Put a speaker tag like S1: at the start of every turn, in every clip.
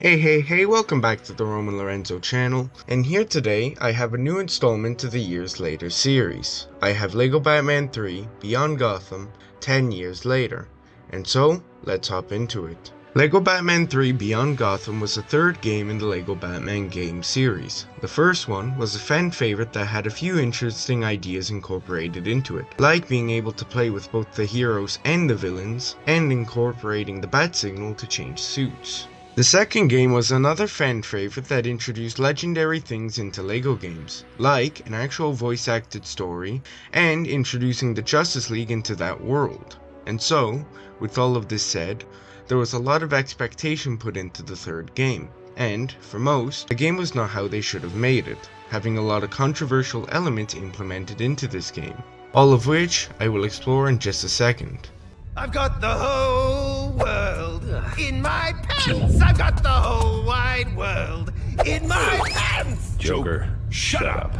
S1: Hey, welcome back to the Roman Lorenzo channel, and here today I have a new installment to the Years Later series. I have LEGO Batman 3 Beyond Gotham 10 years later, and so let's hop into it. LEGO Batman 3 Beyond Gotham was the third game in the LEGO Batman game series. The first one was a fan favorite that had a few interesting ideas incorporated into it, like being able to play with both the heroes and the villains, and incorporating the bat signal to change suits. The second game was another fan favorite that introduced legendary things into LEGO games, like an actual voice acted story, and introducing the Justice League into that world. And so, with all of this said, there was a lot of expectation put into the third game, and, for most, the game was not how they should have made it, having a lot of controversial elements implemented into this game, all of which I will explore in just a second.
S2: I've got the whole world in my pants. I've got the whole wide world in my pants.
S3: Joker, shut up.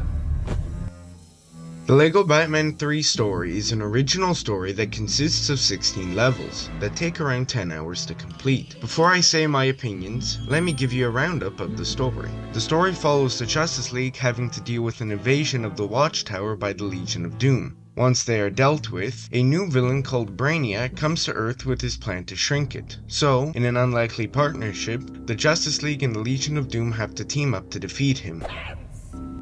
S1: The LEGO Batman 3 story is an original story that consists of 16 levels, that take around 10 hours to complete. Before I say my opinions, let me give you a roundup of the story. The story follows the Justice League having to deal with an invasion of the Watchtower by the Legion of Doom. Once they are dealt with, a new villain called Brainiac comes to Earth with his plan to shrink it. So, in an unlikely partnership, the Justice League and the Legion of Doom have to team up to defeat him.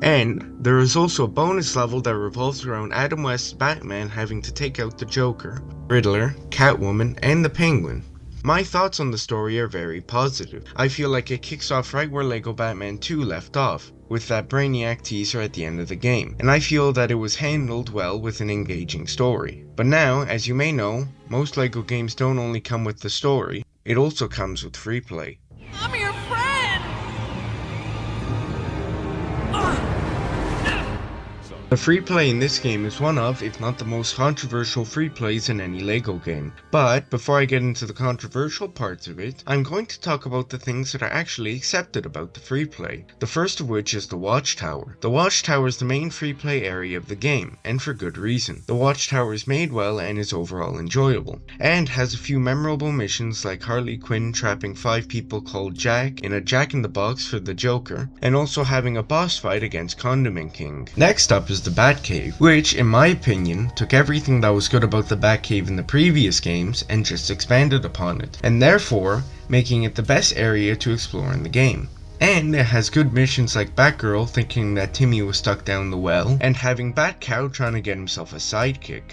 S1: And there is also a bonus level that revolves around Adam West's Batman having to take out the Joker, Riddler, Catwoman, and the Penguin. My thoughts on the story are very positive. I feel like it kicks off right where LEGO Batman 2 left off, with that Brainiac teaser at the end of the game, and I feel that it was handled well with an engaging story. But now, as you may know, most LEGO games don't only come with the story, it also comes with free play.
S4: I'm your friend!
S1: The free play in this game is one of, if not the most controversial free plays in any LEGO game. But before I get into the controversial parts of it, I'm going to talk about the things that are actually accepted about the free play. The first of which is the Watchtower. The Watchtower is the main free play area of the game, and for good reason. The Watchtower is made well and is overall enjoyable, and has a few memorable missions like Harley Quinn trapping 5 people called Jack in a Jack-in-the-Box for the Joker, and also having a boss fight against Condiment King. Next up is the Batcave, which, in my opinion, took everything that was good about the Batcave in the previous games and just expanded upon it, and therefore making it the best area to explore in the game. And it has good missions like Batgirl thinking that Timmy was stuck down the well, and having Batcow trying to get himself a sidekick.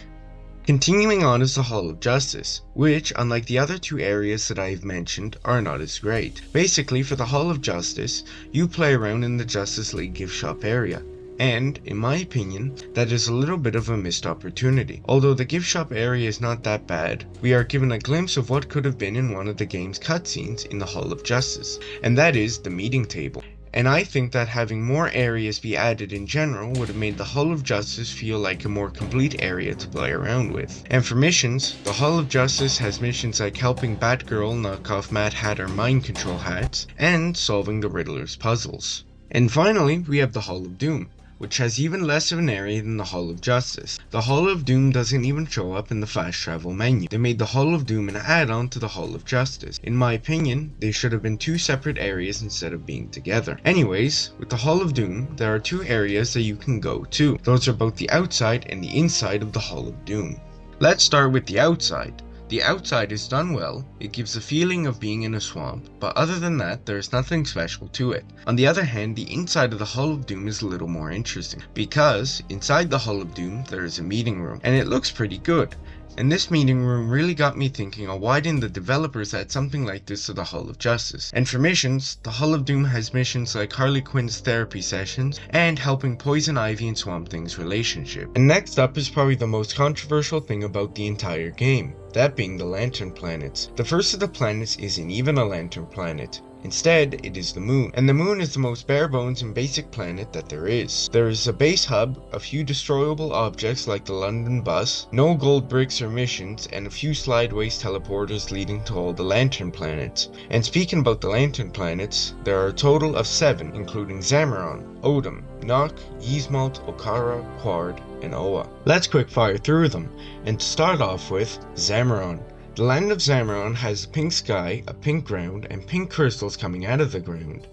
S1: Continuing on is the Hall of Justice, which, unlike the other two areas that I've mentioned, are not as great. Basically, for the Hall of Justice, you play around in the Justice League gift shop area. And, in my opinion, that is a little bit of a missed opportunity. Although the gift shop area is not that bad, we are given a glimpse of what could have been in one of the game's cutscenes in the Hall of Justice, and that is the meeting table. And I think that having more areas be added in general would have made the Hall of Justice feel like a more complete area to play around with. And for missions, the Hall of Justice has missions like helping Batgirl knock off Mad Hatter mind control hats, and solving the Riddler's puzzles. And finally, we have the Hall of Doom, which has even less of an area than the Hall of Justice. The Hall of Doom doesn't even show up in the fast travel menu. They made the Hall of Doom an add-on to the Hall of Justice. In my opinion, they should have been two separate areas instead of being together. Anyways, with the Hall of Doom, there are two areas that you can go to. Those are both the outside and the inside of the Hall of Doom. Let's start with the outside. The outside is done well, it gives a feeling of being in a swamp, but other than that, there is nothing special to it. On the other hand, the inside of the Hall of Doom is a little more interesting, because inside the Hall of Doom there is a meeting room, and it looks pretty good. And this meeting room really got me thinking on why didn't the developers add something like this to the Hall of Justice. And for missions, the Hall of Doom has missions like Harley Quinn's therapy sessions, and helping Poison Ivy and Swamp Thing's relationship. And next up is probably the most controversial thing about the entire game, that being the Lantern Planets. The first of the planets isn't even a Lantern Planet. Instead, it is the moon, and the moon is the most bare bones and basic planet that there is. There is a base hub, a few destroyable objects like the London bus, no gold bricks or missions, and a few slideways teleporters leading to all the Lantern Planets. And speaking about the Lantern Planets, there are a total of 7, including Zamaron, Odom, Nock, Yzmalt, Okara, Quard, and Oa. Let's quick fire through them, and to start off with, Zamaron. The land of Zamron has a pink sky, a pink ground, and pink crystals coming out of the ground.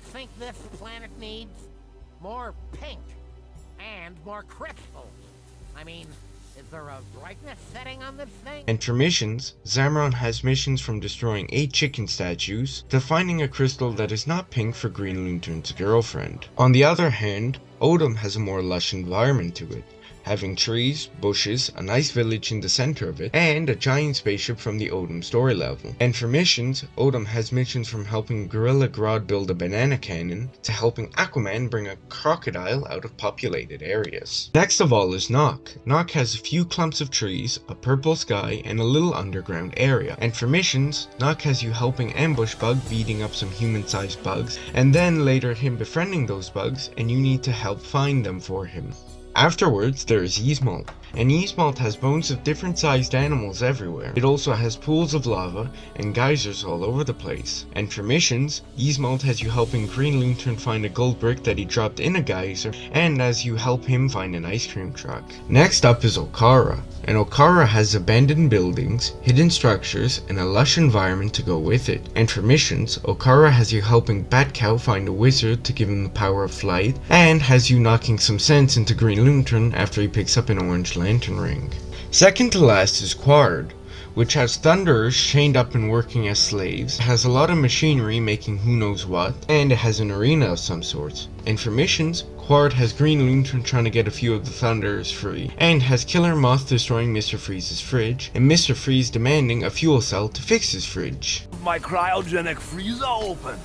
S2: Think this planet needs more pink and more crystals? I mean, is there a brightness setting on this thing?
S1: And for missions, Zamron has missions from destroying 8 chicken statues to finding a crystal that is not pink for Green Lantern's girlfriend. On the other hand, Odom has a more lush environment to it, having trees, bushes, a nice village in the center of it, and a giant spaceship from the Odom story level. And for missions, Odom has missions from helping Gorilla Grodd build a banana cannon, to helping Aquaman bring a crocodile out of populated areas. Next of all is Nock. Nock has a few clumps of trees, a purple sky, and a little underground area. And for missions, Nock has you helping Ambush Bug beating up some human-sized bugs, and then later him befriending those bugs, and you need to help find them for him. Afterwards, there is Yzmalt, and Yzmalt has bones of different sized animals everywhere. It also has pools of lava and geysers all over the place. And for missions, Yzmalt has you helping Green Lantern find a gold brick that he dropped in a geyser, and as you help him find an ice cream truck. Next up is Okara, and Okara has abandoned buildings, hidden structures, and a lush environment to go with it. And for missions, Okara has you helping Batcow find a wizard to give him the power of flight, and has you knocking some sense into Green Lantern after he picks up an orange lantern ring. Second to last is Quard, which has Thunderers chained up and working as slaves, has a lot of machinery making who knows what, and it has an arena of some sort. And for missions, Quard has Green Lantern trying to get a few of the Thunderers free, and has Killer Moth destroying Mr. Freeze's fridge, and Mr. Freeze demanding a fuel cell to fix his fridge.
S3: My cryogenic freezer open.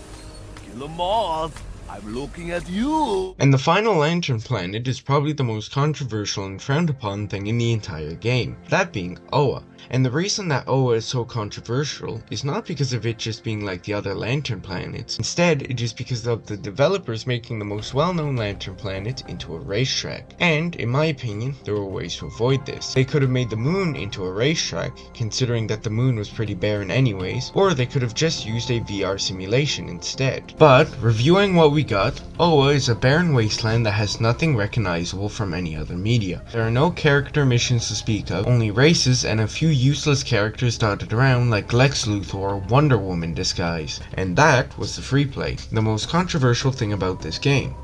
S3: Killer Moth, I'm looking at you.
S1: And the final Lantern Planet is probably the most controversial and frowned upon thing in the entire game, that being Oa. And the reason that Oa is so controversial is not because of it just being like the other Lantern planets. Instead, it is because of the developers making the most well-known Lantern planet into a racetrack. And, in my opinion, there were ways to avoid this. They could have made the moon into a racetrack, considering that the moon was pretty barren anyways, or they could have just used a VR simulation instead. But, reviewing what we got, Oa is a barren wasteland that has nothing recognizable from any other media. There are no character missions to speak of, only races and a few useless characters dotted around like Lex Luthor or Wonder Woman disguise. And that was the free play, the most controversial thing about this game.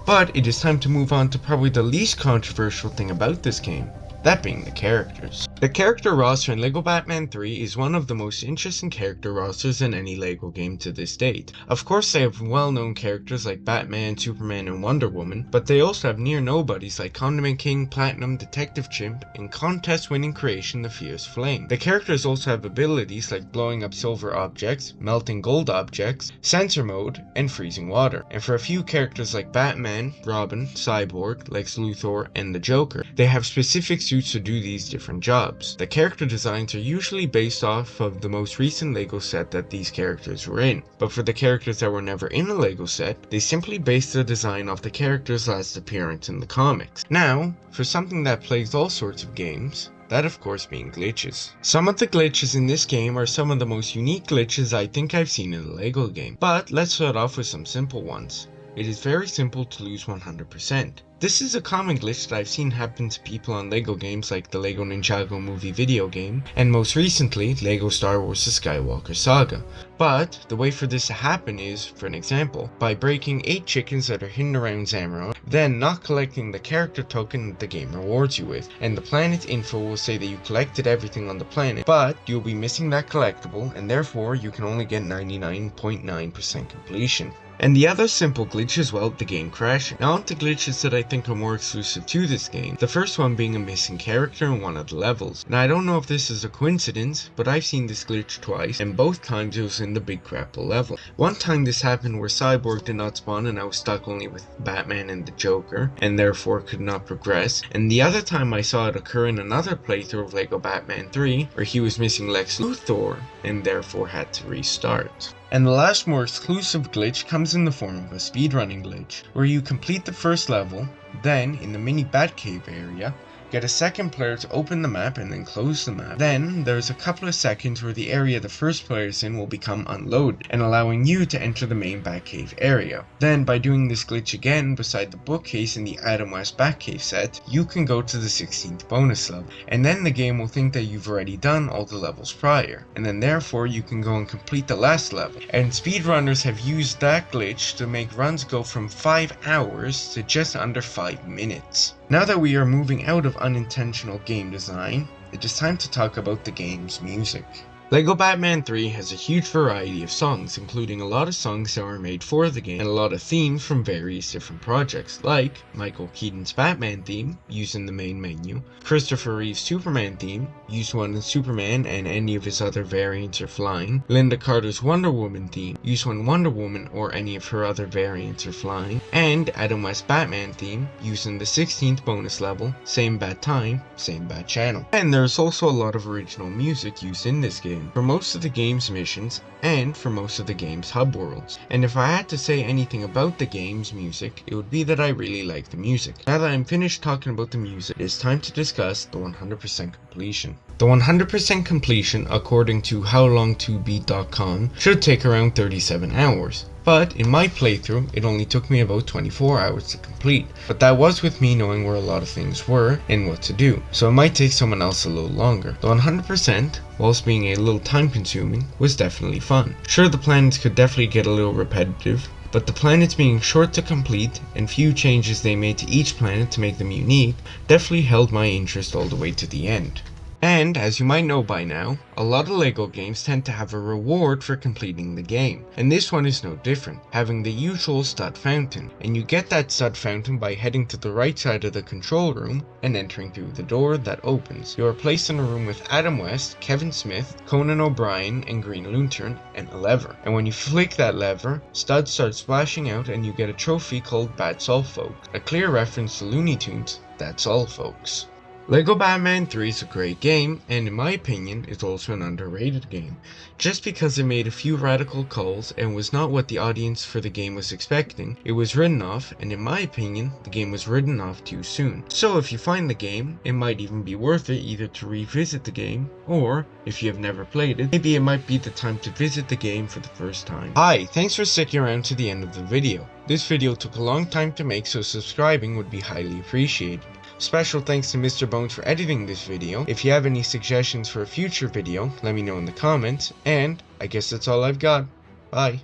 S1: But it is time to move on to probably the least controversial thing about this game, that being the characters. The character roster in LEGO Batman 3 is one of the most interesting character rosters in any LEGO game to this date. Of course they have well-known characters like Batman, Superman, and Wonder Woman, but they also have near nobodies like Condiment King, Platinum, Detective Chimp, and contest-winning creation The Fierce Flame. The characters also have abilities like blowing up silver objects, melting gold objects, sensor mode, and freezing water. And for a few characters like Batman, Robin, Cyborg, Lex Luthor, and the Joker, they have specific suits to do these different jobs. The character designs are usually based off of the most recent LEGO set that these characters were in, but for the characters that were never in a LEGO set, they simply based the design off the character's last appearance in the comics. Now, for something that plagues all sorts of games, that of course being glitches. Some of the glitches in this game are some of the most unique glitches I think I've seen in a LEGO game, but let's start off with some simple ones. It is very simple to lose 100%. This is a common glitch that I've seen happen to people on LEGO games like the LEGO Ninjago movie video game, and most recently, LEGO Star Wars The Skywalker Saga. But, the way for this to happen is, for an example, by breaking 8 chickens that are hidden around Zamron, then not collecting the character token that the game rewards you with, and the planet info will say that you collected everything on the planet, but you'll be missing that collectible, and therefore you can only get 99.9% completion. And the other simple glitch is, well, the game crashing. Now onto glitches that I think are more exclusive to this game, the first one being a missing character in one of the levels. Now I don't know if this is a coincidence, but I've seen this glitch twice, and both times it was in the Big Grapple level. One time this happened where Cyborg did not spawn and I was stuck only with Batman and the Joker, and therefore could not progress, and the other time I saw it occur in another playthrough of LEGO Batman 3, where he was missing Lex Luthor, and therefore had to restart. And the last more exclusive glitch comes in the form of a speedrunning glitch, where you complete the first level, then in the mini Batcave area, get a second player to open the map and then close the map. Then there's a couple of seconds where the area the first player is in will become unloaded and allowing you to enter the main Batcave area. Then by doing this glitch again beside the bookcase in the Adam West Batcave set, you can go to the 16th bonus level, and then the game will think that you've already done all the levels prior, and then therefore you can go and complete the last level. And speedrunners have used that glitch to make runs go from 5 hours to just under 5 minutes. Now that we are moving out of unintentional game design, it is time to talk about the game's music. LEGO Batman 3 has a huge variety of songs, including a lot of songs that were made for the game, and a lot of themes from various different projects, like Michael Keaton's Batman theme, used in the main menu, Christopher Reeve's Superman theme, used when in Superman and any of his other variants are flying, Linda Carter's Wonder Woman theme, used when Wonder Woman or any of her other variants are flying, and Adam West Batman theme, used in the 16th bonus level, same bat time, same bat channel. And there's also a lot of original music used in this game, for most of the game's missions, and for most of the game's hub worlds. And if I had to say anything about the game's music, it would be that I really like the music. Now that I'm finished talking about the music, it's time to discuss the 100% completion. The 100% completion, according to howlong2beat.com, should take around 37 hours. But in my playthrough, it only took me about 24 hours to complete. But that was with me knowing where a lot of things were and what to do, so it might take someone else a little longer. The 100%, whilst being a little time consuming, was definitely fun. Sure, the planets could definitely get a little repetitive, but the planets being short to complete and few changes they made to each planet to make them unique definitely held my interest all the way to the end. And, as you might know by now, a lot of LEGO games tend to have a reward for completing the game, and this one is no different, having the usual stud fountain, and you get that stud fountain by heading to the right side of the control room and entering through the door that opens. You are placed in a room with Adam West, Kevin Smith, Conan O'Brien, and Green Lantern, and a lever. And when you flick that lever, studs start splashing out and you get a trophy called That's All Folks, a clear reference to Looney Tunes' That's All Folks. LEGO Batman 3 is a great game, and in my opinion, is also an underrated game, just because it made a few radical calls and was not what the audience for the game was expecting. It was written off, and in my opinion, the game was written off too soon. So if you find the game, it might even be worth it either to revisit the game, or, if you have never played it, maybe it might be the time to visit the game for the first time. Hi, thanks for sticking around to the end of the video. This video took a long time to make, so subscribing would be highly appreciated. Special thanks to Mr. Bones for editing this video. If you have any suggestions for a future video, let me know in the comments, and I guess that's all I've got. Bye.